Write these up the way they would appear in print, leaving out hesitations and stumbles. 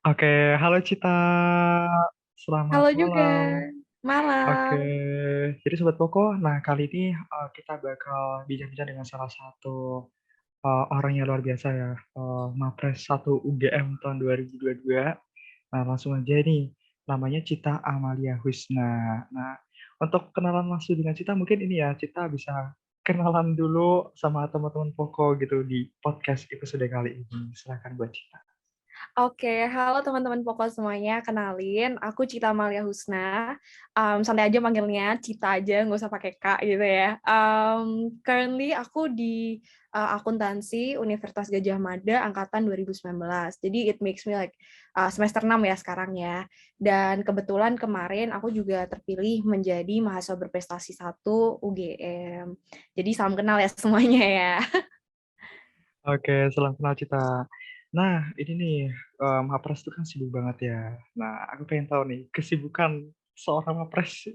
Oke, halo Cita, selamat Halo juga, malam. Oke, malam. jadi Sobat Koko, nah kali ini kita bakal bincang-bincang dengan salah satu orang yang luar biasa ya, Mapres 1 UGM tahun 2022. Nah langsung aja nih, namanya Cita Amalia Husna. Nah, untuk kenalan langsung dengan Cita, mungkin ini ya, Cita bisa kenalan dulu sama teman-teman Koko gitu di podcast episode kali ini. Silakan buat Cita. Oke, halo teman-teman pokok semuanya. Kenalin, aku Cita Amalia Husna. Santai aja manggilnya Cita aja, nggak usah pakai K gitu ya. Currently aku di akuntansi Universitas Gadjah Mada angkatan 2019. Jadi it makes me like semester 6 ya sekarang ya. Dan kebetulan kemarin aku juga terpilih menjadi mahasiswa berprestasi 1 UGM. Jadi salam kenal ya semuanya ya. Oke, salam kenal Cita. Nah, ini nih, Mapres itu kan sibuk banget ya. Nah, aku pengen tahu nih, kesibukan seorang Mapres,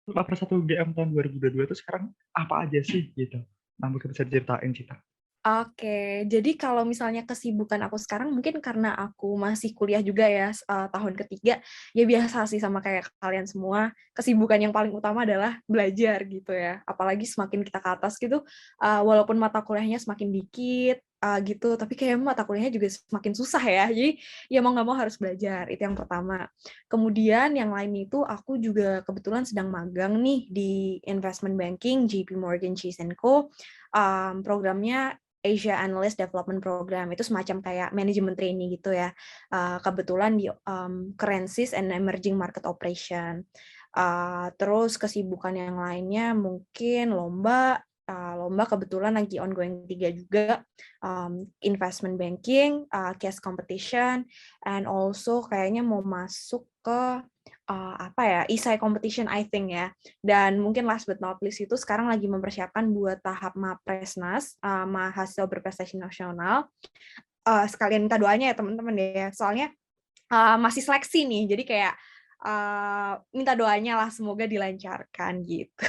Mapres 1 GM tahun 2022 itu sekarang apa aja sih gitu? Nah, mungkin bisa diceritain Cita. Oke, jadi kalau misalnya kesibukan aku sekarang mungkin karena aku masih kuliah juga ya, tahun ketiga, ya biasa sih sama kayak kalian semua, kesibukan yang paling utama adalah belajar gitu ya. Apalagi semakin kita ke atas gitu, walaupun mata kuliahnya semakin dikit, gitu, tapi kayak mata kuliahnya juga semakin susah ya. Jadi ya mau nggak mau harus belajar, itu yang pertama. Kemudian yang lain itu aku juga kebetulan sedang magang nih di investment banking JP Morgan Chase Co. Programnya Asia Analyst Development Program itu semacam kayak manajemen trainee gitu ya. Kebetulan di Currencies and Emerging Market Operation. Terus kesibukan yang lainnya mungkin lomba. Lomba kebetulan lagi ongoing 3 juga, investment banking, case competition, and also kayaknya mau masuk ke apa ya, ISAI competition I think ya. Dan mungkin last but not least itu sekarang lagi mempersiapkan buat tahap Mapresnas, mahasiswa berprestasi nasional. Sekalian minta doanya ya teman-teman ya, soalnya masih seleksi nih, jadi kayak minta doanya lah semoga dilancarkan gitu.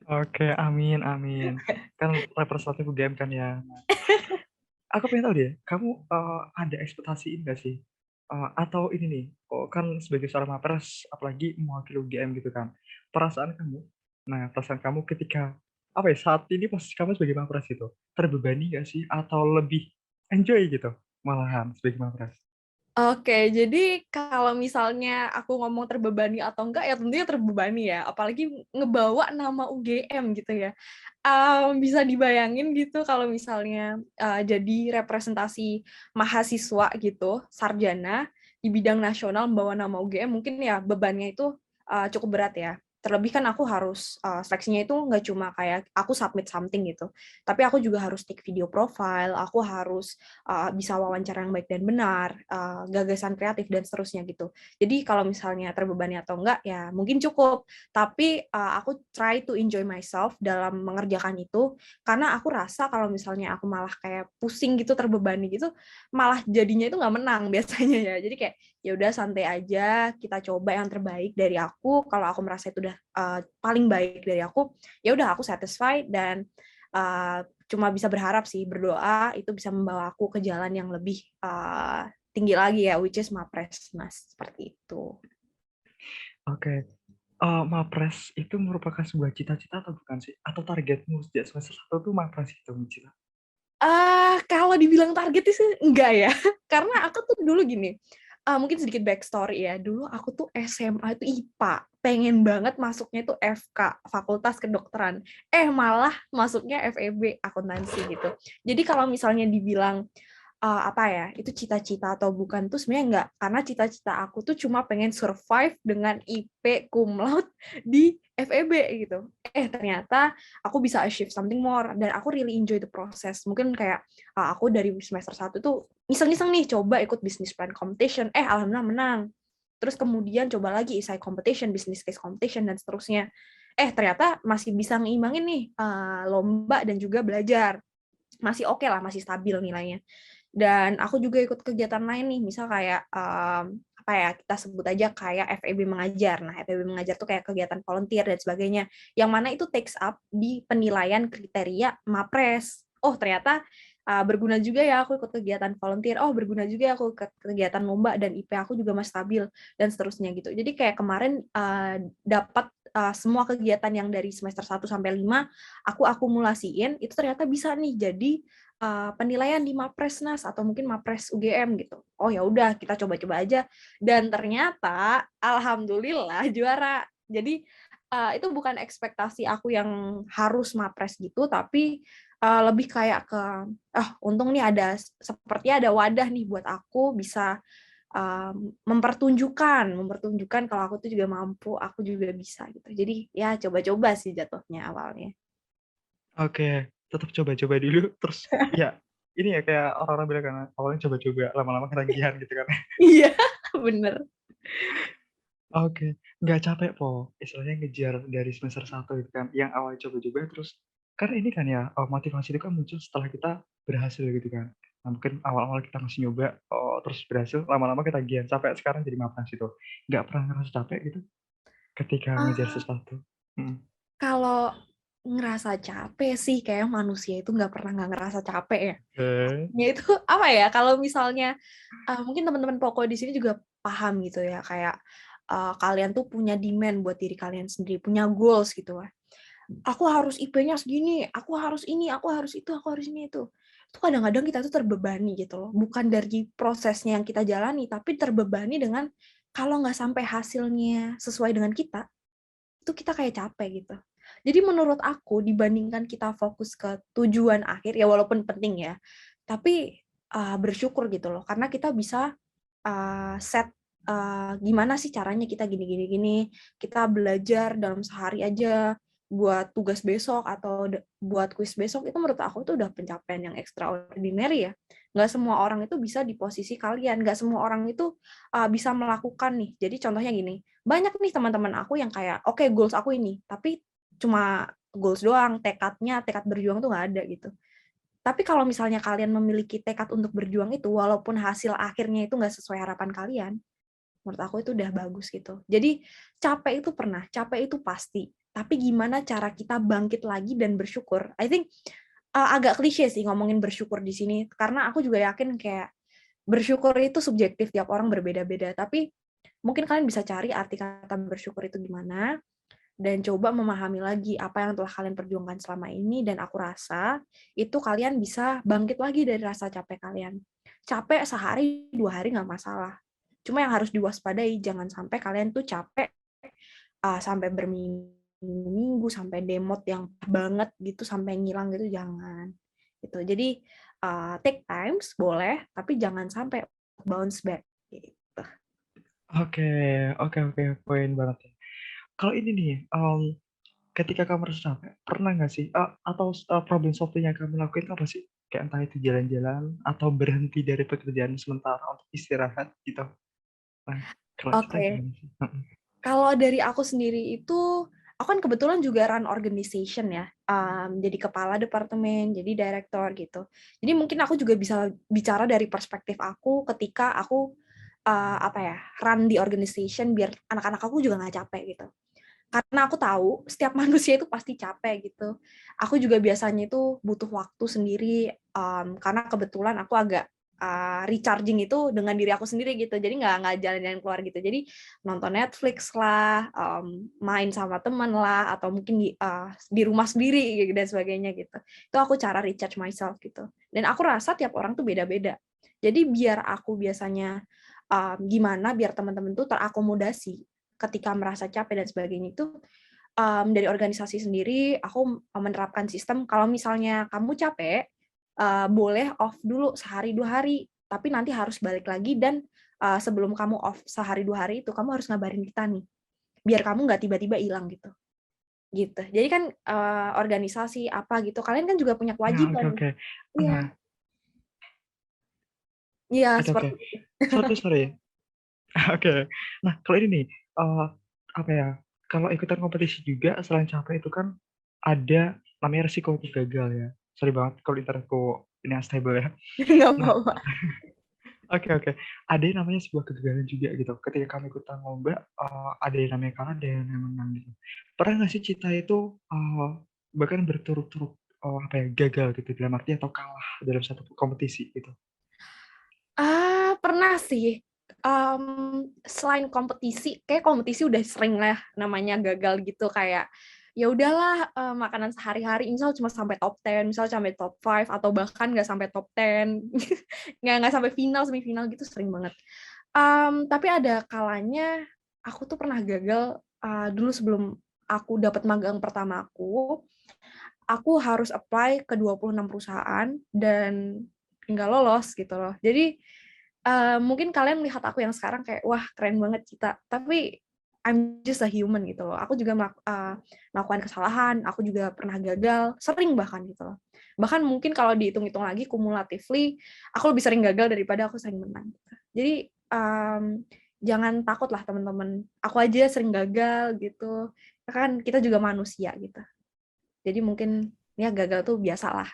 Oke, amin, amin. Kan representatif UGM kan ya. Aku pengen tahu deh, kamu ada ekspektasi ini nggak sih? Atau ini nih, kan sebagai seorang Mapres, apalagi mewakili UGM gitu kan, perasaan kamu, nah perasaan kamu ketika, apa ya, saat ini posisi kamu sebagai Mapres itu, terbebani nggak sih? Atau lebih enjoy gitu, malahan sebagai Mapres? Oke, jadi kalau misalnya aku ngomong terbebani atau enggak, ya tentunya terbebani ya, apalagi ngebawa nama UGM gitu ya. Bisa dibayangin gitu kalau misalnya jadi representasi mahasiswa gitu, sarjana di bidang nasional membawa nama UGM, mungkin ya bebannya itu cukup berat ya. Terlebih kan aku harus seleksinya itu nggak cuma kayak aku submit something gitu, tapi aku juga harus take video profile, aku harus bisa wawancara yang baik dan benar, gagasan kreatif dan seterusnya gitu. Jadi kalau misalnya terbebani atau enggak ya mungkin cukup, tapi aku try to enjoy myself dalam mengerjakan itu karena aku rasa kalau misalnya aku malah kayak pusing gitu terbebani gitu malah jadinya itu nggak menang biasanya ya. Jadi kayak ya udah santai aja, kita coba yang terbaik dari aku. Kalau aku merasa itu udah paling baik dari aku, ya udah aku satisfied dan cuma bisa berharap sih, berdoa itu bisa membawa aku ke jalan yang lebih tinggi lagi ya, which is Mapresnas, seperti itu. Oke, Mapres itu merupakan sebuah cita-cita atau bukan sih? Atau targetmu sejak semester 1 tuh Mapres itu, Cita? Kalau dibilang target sih enggak ya, karena aku tuh dulu gini, mungkin sedikit backstory ya, dulu aku tuh SMA itu IPA, pengen banget masuknya itu FK, Fakultas Kedokteran, malah masuknya FEB, akuntansi gitu. Jadi kalau misalnya dibilang apa ya, itu cita-cita atau bukan tuh sebenarnya enggak, karena cita-cita aku tuh cuma pengen survive dengan IP cum laude di FEB gitu. Ternyata aku bisa achieve something more dan aku really enjoy the process. Mungkin kayak aku dari semester 1 tuh iseng-iseng nih coba ikut business plan competition, alhamdulillah menang. Terus kemudian coba lagi essay competition, business case competition dan seterusnya. Ternyata masih bisa ngeimbangin nih lomba dan juga belajar. Masih oke lah, masih stabil nilainya. Dan aku juga ikut kegiatan lain nih, misal kayak apa ya, kita sebut aja kayak FEB Mengajar. Nah, FEB Mengajar tuh kayak kegiatan volunteer dan sebagainya, yang mana itu takes up di penilaian kriteria MAPRES. Oh, ternyata berguna juga ya aku ikut kegiatan volunteer, oh berguna juga ya aku ikut kegiatan lomba dan IP aku juga masih stabil dan seterusnya gitu. Jadi kayak kemarin dapat semua kegiatan yang dari semester 1 sampai 5 aku akumulasiin, itu ternyata bisa nih jadi penilaian di Mapresnas atau mungkin Mapres UGM gitu. Oh ya udah kita coba-coba aja dan ternyata alhamdulillah juara. Jadi itu bukan ekspektasi aku yang harus Mapres gitu, tapi lebih kayak ke untung nih sepertinya ada wadah nih buat aku bisa mempertunjukkan kalau aku tuh juga mampu, aku juga bisa gitu. Jadi ya coba-coba sih jatuhnya awalnya. Oke, tetap coba-coba dulu, terus ya ini ya kayak orang-orang bilang kan, awalnya coba-coba, lama-lama ketagihan gitu kan. Iya, bener. Oke, nggak capek po, istilahnya ngejar dari semester 1 gitu kan, yang awalnya coba-coba terus kan ini kan ya, motivasi itu kan muncul setelah kita berhasil gitu kan. Nah, mungkin awal-awal kita masih nyoba, terus berhasil, lama-lama ketagihan, sampai sekarang jadi mapan gitu. Nggak pernah ngerasa capek gitu ketika ngejar Ah, sesuatu? Mhm. kalau ngerasa capek sih kayak manusia itu nggak ngerasa capek ya. Oke. Ya itu apa ya? Kalau misalnya mungkin teman-teman pokok di sini juga paham gitu ya kayak kalian tuh punya demand buat diri kalian sendiri, punya goals gitu lah. Aku harus IP-nya segini, aku harus ini, aku harus itu, aku harus ini itu. Itu kadang-kadang kita tuh terbebani gitu loh. Bukan dari prosesnya yang kita jalani, tapi terbebani dengan kalau nggak sampai hasilnya sesuai dengan kita, itu kita kayak capek gitu. Jadi menurut aku dibandingkan kita fokus ke tujuan akhir ya walaupun penting ya, tapi bersyukur gitu loh karena kita bisa set gimana sih caranya kita gini gini gini, kita belajar dalam sehari aja buat tugas besok atau buat kuis besok itu menurut aku tuh udah pencapaian yang extraordinary ya. Nggak semua orang itu bisa di posisi kalian, nggak semua orang itu bisa melakukan nih. Jadi contohnya gini, banyak nih teman-teman aku yang kayak oke, goals aku ini, tapi cuma goals doang, tekad berjuang tuh nggak ada gitu. Tapi kalau misalnya kalian memiliki tekad untuk berjuang itu, walaupun hasil akhirnya itu nggak sesuai harapan kalian, menurut aku itu udah bagus gitu. Jadi capek itu pernah, capek itu pasti. Tapi gimana cara kita bangkit lagi dan bersyukur? I think agak klise sih ngomongin bersyukur di sini, karena aku juga yakin kayak bersyukur itu subjektif, tiap orang berbeda-beda. Tapi mungkin kalian bisa cari arti kata bersyukur itu gimana, dan coba memahami lagi apa yang telah kalian perjuangkan selama ini, dan aku rasa itu kalian bisa bangkit lagi dari rasa capek kalian. Capek sehari, 2 hari nggak masalah. Cuma yang harus diwaspadai, jangan sampai kalian tuh capek sampai berminggu-minggu, sampai demot yang banget gitu, sampai ngilang gitu, jangan. Gitu. Jadi take times boleh, tapi jangan sampai bounce back. Gitu. Oke, oke, oke, poin banget ya. Kalau ini nih, ketika kamu merasa capek, pernah nggak sih, atau problem solving yang kamu lakuin itu apa sih? Kayak entah itu jalan-jalan atau berhenti dari pekerjaan sementara untuk istirahat gitu. Nah, kalau ceritanya Oke. gimana sih? Mhm. Kalau dari aku sendiri itu, aku kan kebetulan juga run organization ya, jadi kepala departemen, jadi direktur gitu. Jadi mungkin aku juga bisa bicara dari perspektif aku ketika aku apa ya, run di organization biar anak-anak aku juga nggak capek gitu. Karena aku tahu setiap manusia itu pasti capek gitu. Aku juga biasanya itu butuh waktu sendiri, karena kebetulan aku agak recharging itu dengan diri aku sendiri gitu. Jadi nggak jalan-jalan keluar gitu. Jadi nonton Netflix lah, main sama teman lah, atau mungkin di rumah sendiri gitu, dan sebagainya gitu. Itu aku cara recharge myself gitu. Dan aku rasa tiap orang tuh beda-beda. Jadi biar aku biasanya gimana biar teman-teman tuh terakomodasi ketika merasa capek dan sebagainya itu, dari organisasi sendiri aku menerapkan sistem kalau misalnya kamu capek, boleh off dulu sehari 2 hari, tapi nanti harus balik lagi dan sebelum kamu off sehari 2 hari itu kamu harus ngabarin kita nih, biar kamu nggak tiba-tiba hilang gitu. Gitu. Jadi kan organisasi apa gitu, kalian kan juga punya Nah, oke, kewajiban. oke. Nah, Iya, iya oke, oke. seperti itu. Sorry, sorry. Oke. Nah, kalau ini nih, apa ya, kalau ikutan kompetisi juga selain capek itu kan ada namanya resiko untuk gagal ya. Sorry banget kalau internetku ini unstable ya. Nggak Nah, apa-apa. oke, oke. Ada yang namanya sebuah kegagalan juga gitu. Ketika kami ikutan lomba, ada yang namanya kalah, ada yang namanya menang gitu. Pernah nggak sih Cita itu bahkan berturut-turut apa ya, gagal gitu dalam arti atau kalah dalam satu kompetisi gitu? Pernah sih, selain kompetisi, kayak kompetisi udah sering lah namanya gagal gitu, kayak, ya udahlah, makanan sehari-hari misal cuma sampai top 10, misal sampai top 5 atau bahkan nggak sampai top 10, nggak sampai final, semifinal gitu sering banget. Tapi ada kalanya aku tuh pernah gagal, dulu sebelum aku dapat magang pertama aku harus apply ke 26 perusahaan dan nggak lolos gitu loh. Jadi, mungkin kalian melihat aku yang sekarang kayak, "Wah, keren banget, Cita." Tapi I'm just a human gitu loh. Aku juga melakukan kesalahan, aku juga pernah gagal, sering bahkan gitu loh. Bahkan mungkin kalau dihitung-hitung lagi cumulatively, aku lebih sering gagal daripada aku sering menang gitu. Jadi, jangan takut lah teman-teman, aku aja sering gagal gitu, kan kita juga manusia gitu. Jadi mungkin ya gagal tuh biasalah.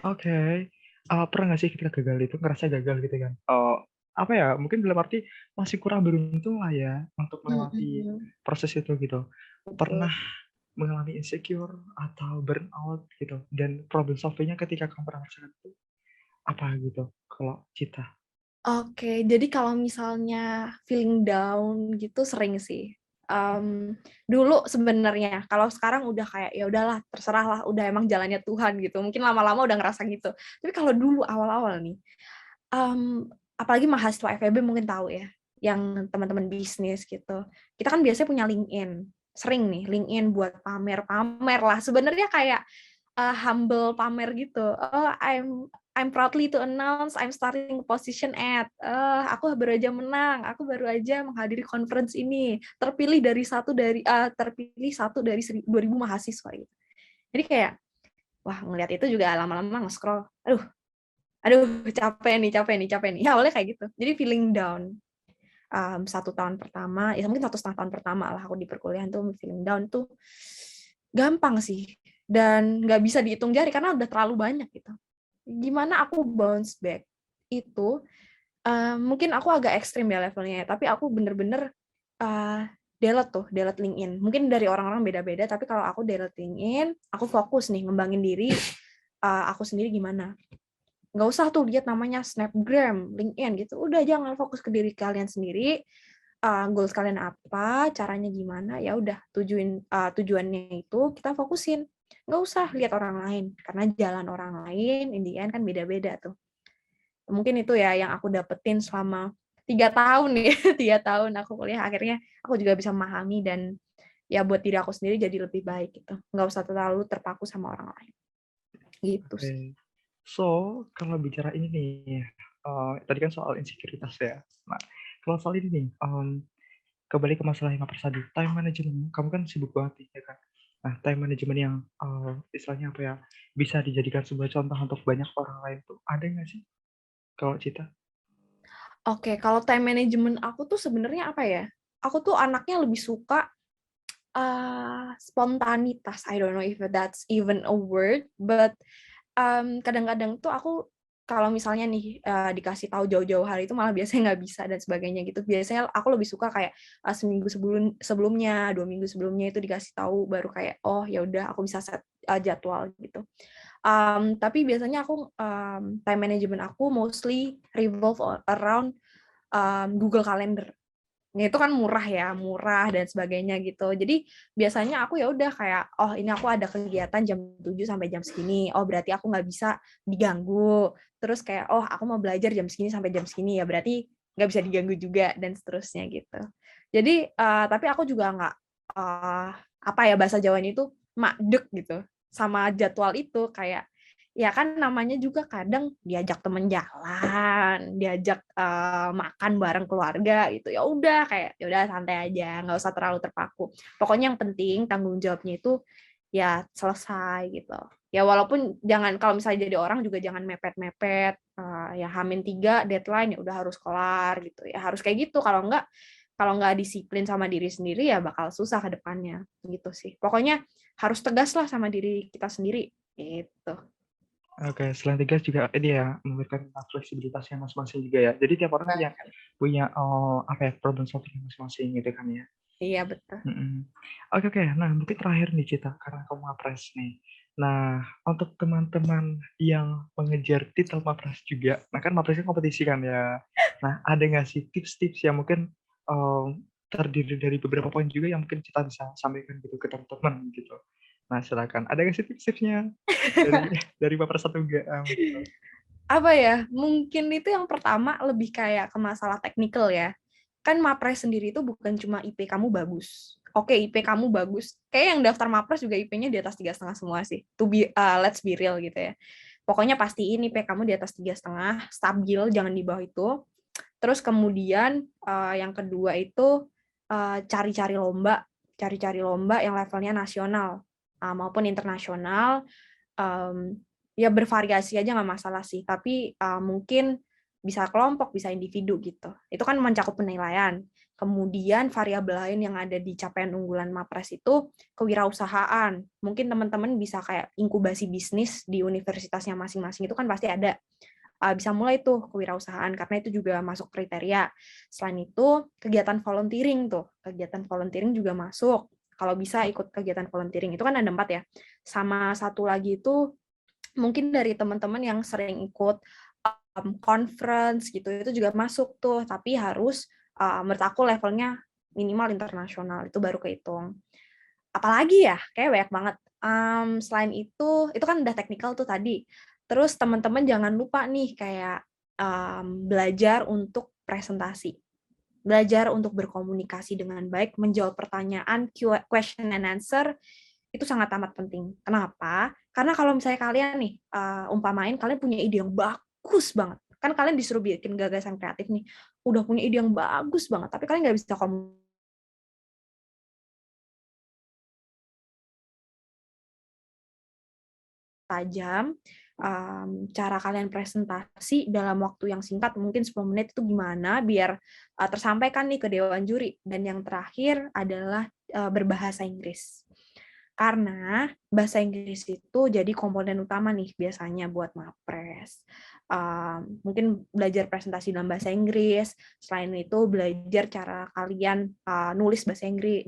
Oke. Pernah nggak sih ketika gagal itu ngerasa gagal gitu kan, apa ya, mungkin dalam arti masih kurang beruntung lah ya untuk melewati Mhm, proses itu gitu. betul. Pernah mengalami insecure atau burnout gitu dan problem solving-nya ketika kamu pernah merasakan itu apa gitu kalau Cita? Oke, jadi kalau misalnya feeling down gitu sering sih. Dulu sebenarnya, kalau sekarang udah kayak, ya udahlah terserah lah, udah emang jalannya Tuhan gitu, mungkin lama-lama udah ngerasa gitu. Tapi kalau dulu awal-awal nih, apalagi mahasiswa FEB mungkin tahu ya, yang teman-teman bisnis gitu. Kita kan biasanya punya LinkedIn, sering nih LinkedIn buat pamer-pamer lah, sebenarnya kayak, humble pamer gitu, "Oh, I'm proudly to announce I'm starting position at, aku baru aja menang, aku baru aja menghadiri conference ini, terpilih satu dari 2.000 mahasiswa," gitu. Jadi kayak, wah ngelihat itu juga lama-lama nge-scroll, aduh aduh capek nih, awalnya kayak gitu. Jadi feeling down, 1 tahun pertama, ya mungkin 1,5 tahun pertama lah aku di perkuliahan tuh feeling down tuh gampang sih, dan nggak bisa dihitung jari karena udah terlalu banyak gitu. Gimana aku bounce back itu, mungkin aku agak ekstrim ya levelnya ya, tapi aku bener-bener, delete LinkedIn. Mungkin dari orang-orang beda-beda, tapi kalau aku delete LinkedIn, aku fokus nih ngembangin diri, aku sendiri gimana. Nggak usah tuh lihat namanya Snapgram, LinkedIn gitu, udah jangan fokus ke diri kalian sendiri, goals kalian apa, caranya gimana, ya udah tujuannya itu kita fokusin. Nggak usah lihat orang lain, karena jalan orang lain in the end kan beda-beda tuh. Mungkin itu ya yang aku dapetin selama 3 tahun nih, 3 tahun aku kuliah, akhirnya aku juga bisa memahami dan ya buat diri aku sendiri jadi lebih baik gitu. Nggak usah terlalu terpaku sama orang lain, gitu sih. Oke. So, kalau bicara ini nih, tadi kan soal insekuritas ya. Nah, kalau soal ini nih, kembali ke masalah yang tadi, time management, kamu kan sibuk banget nih, ya kan? Nah, time management yang, istilahnya apa ya, bisa dijadikan sebuah contoh untuk banyak orang lain tuh, ada nggak sih kalau Cita? Oke, kalau time management aku tuh sebenarnya apa ya, aku tuh anaknya lebih suka, spontanitas. I don't know if that's even a word, but, kadang-kadang tuh aku kalau misalnya nih, dikasih tahu jauh-jauh hari itu malah biasanya nggak bisa dan sebagainya gitu. Biasanya aku lebih suka kayak, seminggu sebelumnya, 2 minggu sebelumnya itu dikasih tahu baru kayak, "Oh ya udah aku bisa set, jadwal," gitu. Tapi biasanya aku, time management aku mostly revolve around Google Calendar. Nah, itu kan murah ya, murah dan sebagainya gitu. Jadi biasanya aku ya udah kayak, oh ini aku ada kegiatan jam 7 sampai jam segini. Oh berarti aku nggak bisa diganggu. Terus kayak, oh aku mau belajar jam segini sampai jam segini ya berarti nggak bisa diganggu juga dan seterusnya gitu. Jadi tapi aku juga nggak apa ya bahasa Jawanya itu makdek gitu sama jadwal itu kayak ya kan namanya juga kadang diajak temen jalan, diajak, makan bareng keluarga gitu, ya udah kayak, ya udah santai aja, nggak usah terlalu terpaku. Pokoknya yang penting tanggung jawabnya itu ya selesai gitu. Ya walaupun jangan kalau misalnya jadi orang juga jangan mepet-mepet, ya H-3 deadline, ya udah harus kelar gitu, ya harus kayak gitu, kalau nggak disiplin sama diri sendiri ya bakal susah ke depannya, gitu sih. Pokoknya harus tegas lah sama diri kita sendiri, gitu. Oke, selain tegas juga ini ya, memberikan tentang fleksibilitasnya masing-masing juga ya. Jadi tiap orang punya punya, apa ya, problem solving masing-masing gitu kan ya. Iya betul. Mhm. Oke oke. Nah, mungkin terakhir nih Cita, karena kamu ngapres nih. Nah, untuk teman-teman yang mengejar titel Mapres juga, nah kan Mapres kan kompetisi kan ya. Nah, ada nggak sih tips-tips yang mungkin terdiri dari beberapa poin juga yang mungkin kita bisa sampaikan gitu ke teman-teman gitu. Nah, silakan. Ada nggak sih tips-tipsnya dari dari Mapres 1 UGM gitu? Apa ya, mungkin itu yang pertama lebih kayak ke masalah teknikal ya. Kan Mapres sendiri itu bukan cuma IP kamu bagus. Oke, IP kamu bagus. Kayak yang daftar Mapres juga IP-nya di atas 3,5 semua sih. Let's be real gitu ya. Pokoknya pastiin IP kamu di atas 3,5, stabil, jangan di bawah itu. Terus kemudian yang kedua itu cari-cari lomba, yang levelnya nasional maupun internasional. Ya bervariasi aja nggak masalah sih, tapi mungkin bisa kelompok, bisa individu gitu. Itu kan mencakup penilaian. Kemudian variabel lain yang ada di capaian unggulan Mapres itu kewirausahaan. Mungkin teman-teman bisa kayak inkubasi bisnis di universitasnya masing-masing, itu kan pasti ada. Bisa mulai tuh kewirausahaan karena itu juga masuk kriteria. Selain itu kegiatan volunteering juga masuk. Kalau bisa ikut kegiatan volunteering itu kan ada 4 ya. Sama satu lagi itu mungkin dari teman-teman yang sering ikut conference gitu, itu juga masuk tuh, tapi harus menurut aku levelnya minimal internasional, itu baru kehitung. Apalagi ya, kayak banyak banget. Selain itu kan udah teknikal tuh tadi. Terus teman-teman jangan lupa nih kayak belajar untuk presentasi. Belajar untuk berkomunikasi dengan baik, menjawab pertanyaan, question and answer, itu sangat amat penting. Kenapa? Karena kalau misalnya kalian nih, umpamain kalian punya ide yang bagus banget. Kan kalian disuruh bikin gagasan kreatif nih, udah punya ide yang bagus banget, tapi kalian nggak bisa tajam, cara kalian presentasi dalam waktu yang singkat, mungkin 10 menit itu gimana biar tersampaikan nih ke dewan juri. Dan yang terakhir adalah berbahasa Inggris. Karena bahasa Inggris itu jadi komponen utama nih biasanya buat Mapres. Mungkin belajar presentasi dalam bahasa Inggris, selain itu belajar cara kalian nulis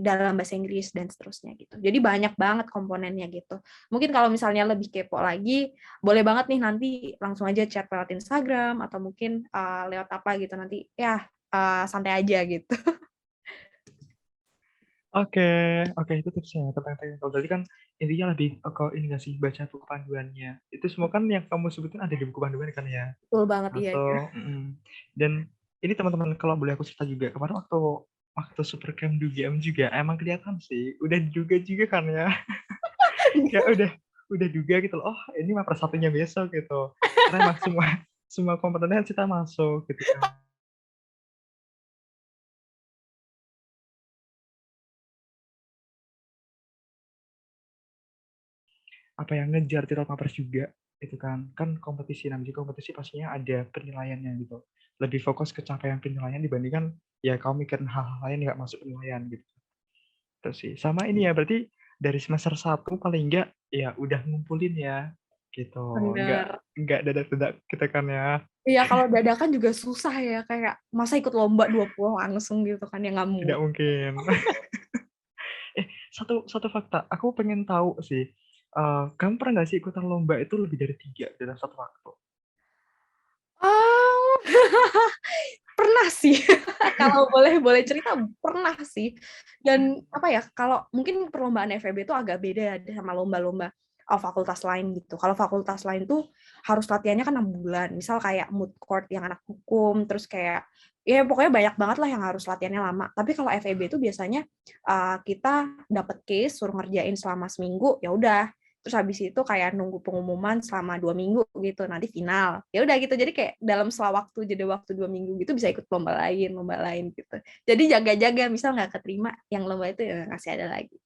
dalam bahasa Inggris dan seterusnya gitu. Jadi banyak banget komponennya gitu. Mungkin kalau misalnya lebih kepo lagi, boleh banget nih nanti langsung aja chat lewat Instagram atau mungkin lewat apa gitu nanti ya santai aja gitu. Oke, oke itu tipsnya tentang teknikal. Berarti kan intinya lebih ke ini nggak sih, baca buku panduannya. Itu semua kan yang kamu sebutin ada di buku panduan kan ya? Betul banget, iya. Atau dan ini teman-teman kalau boleh aku cerita juga, kemarin waktu waktu Supercamp 2GM juga emang kelihatan sih, udah diduga juga kan ya. Ya udah duga gitu loh, oh ini mah persatunya besok gitu. Karena emang semua semua komponennya kita masuk gitu kan. Apa yang ngejar titel Mapres juga itu kan. Kan kompetisi, namanya kompetisi pastinya ada penilaiannya gitu. Lebih fokus ke capaian penilaian dibandingkan ya kamu mikirin hal-hal lain nggak masuk penilaian gitu. Terus sih. Sama ini ya, berarti dari semester 1 paling enggak ya udah ngumpulin ya gitu. Nggak Bener. nggak dadak-dadak gitu kan ya. Iya, kalau dadakan juga susah ya, kayak masa ikut lomba 20 langsung gitu kan, ya nggak Tidak mungkin. mungkin. Satu fakta, aku pengen tahu sih. Kamu pernah nggak sih ikutan lomba itu lebih dari 3 dalam satu waktu? Oh, pernah sih. Kalau boleh boleh cerita, pernah sih. Dan apa ya, kalau mungkin perlombaan FEB itu agak beda sama lomba-lomba fakultas lain gitu. Kalau fakultas lain tuh harus latihannya kan 6 bulan. Misal kayak moot court yang anak hukum, terus kayak ya pokoknya banyak banget lah yang harus latihannya lama. Tapi kalau FEB itu biasanya kita dapat case, suruh ngerjain selama seminggu, ya udah. Terus habis itu kayak nunggu pengumuman selama 2 minggu gitu, nanti final. Ya udah gitu, jadi kayak dalam jeda waktu 2 minggu gitu bisa ikut lomba lain gitu. Jadi jaga-jaga, misal nggak keterima, yang lomba itu ya kasih ada lagi.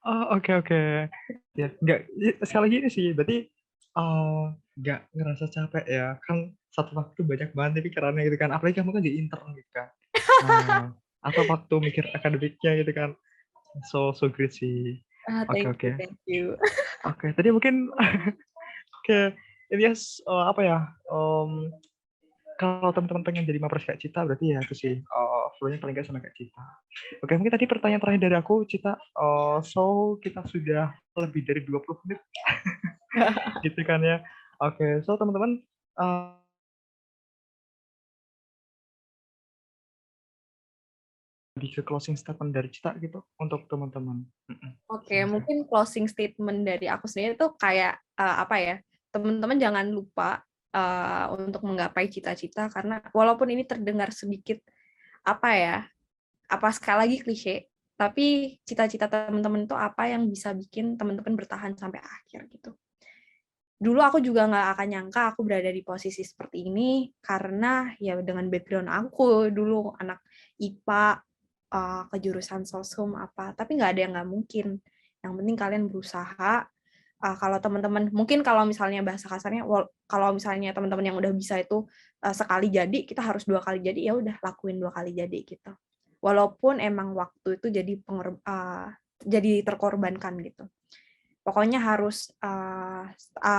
Oh, oke oke. Ya, nggak sekali lagi ini sih, berarti nggak ngerasa capek ya. Kan satu waktu banyak banget nih pikirannya gitu kan. Apalagi kamu kan di intern gitu kan. Nah, atau waktu mikir akademiknya gitu kan. So great sih. Oke Thank oke. you, thank you. Oke, tadi mungkin oke, Ilyas apa ya? Kalau teman-teman pengen jadi mapres kayak Cita berarti ya itu sih flow-nya paling nggak sama kayak Cita. Oke, mungkin tadi pertanyaan terakhir dari aku, Cita. So kita sudah lebih dari 20 menit, gitu kan ya. Oke, so teman-teman, lebih ke closing statement dari Cita gitu untuk teman-teman. Oke, Silakan. mungkin closing statement dari aku sendiri tuh kayak apa ya, teman-teman jangan lupa untuk menggapai cita-cita karena walaupun ini terdengar sedikit apa ya, apa sekali lagi klise, tapi cita-cita teman-teman itu apa yang bisa bikin teman-teman bertahan sampai akhir gitu. Dulu aku juga nggak akan nyangka aku berada di posisi seperti ini karena ya dengan background aku dulu anak IPA ke jurusan sosum apa, tapi nggak ada yang nggak mungkin. Yang penting kalian berusaha. Kalau teman-teman mungkin kalau misalnya bahasa kasarnya, kalau misalnya teman-teman yang udah bisa itu sekali jadi, kita harus 2 kali jadi, ya udah lakuin 2 kali jadi gitu. Walaupun emang waktu itu jadi terkorbankan gitu. Pokoknya harus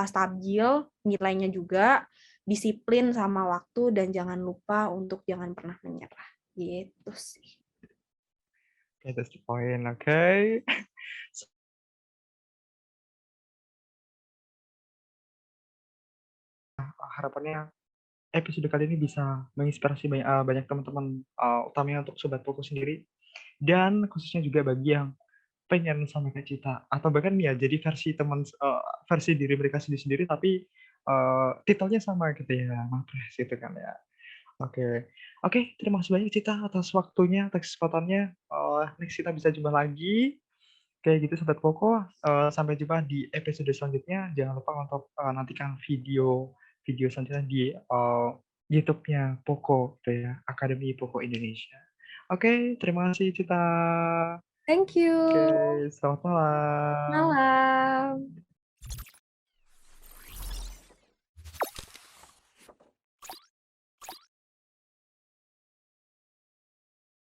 stabil nilainya juga, disiplin sama waktu, dan jangan lupa untuk jangan pernah menyerah. Gitu sih. Okay, that's the point. Oke. Harapannya episode kali ini bisa menginspirasi banyak teman-teman, utamanya untuk Sobat Poko sendiri, dan khususnya juga bagi yang pengen sama kayak Cita, atau bahkan ya jadi versi diri mereka sendiri-sendiri, tapi titelnya sama gitu ya, Mapres gitu kan ya. Oke. Oke, terima kasih banyak Cita atas waktunya, atas kesempatannya. Next kita bisa jumpa lagi. Kayak gitu Sobat Poko, sampai jumpa di episode selanjutnya. Jangan lupa untuk nantikan video video selanjutnya di YouTube-nya Poko gitu ya, Akademi Poko Indonesia. Oke, terima kasih Cita. Thank Oke, you. selamat malam. Malam.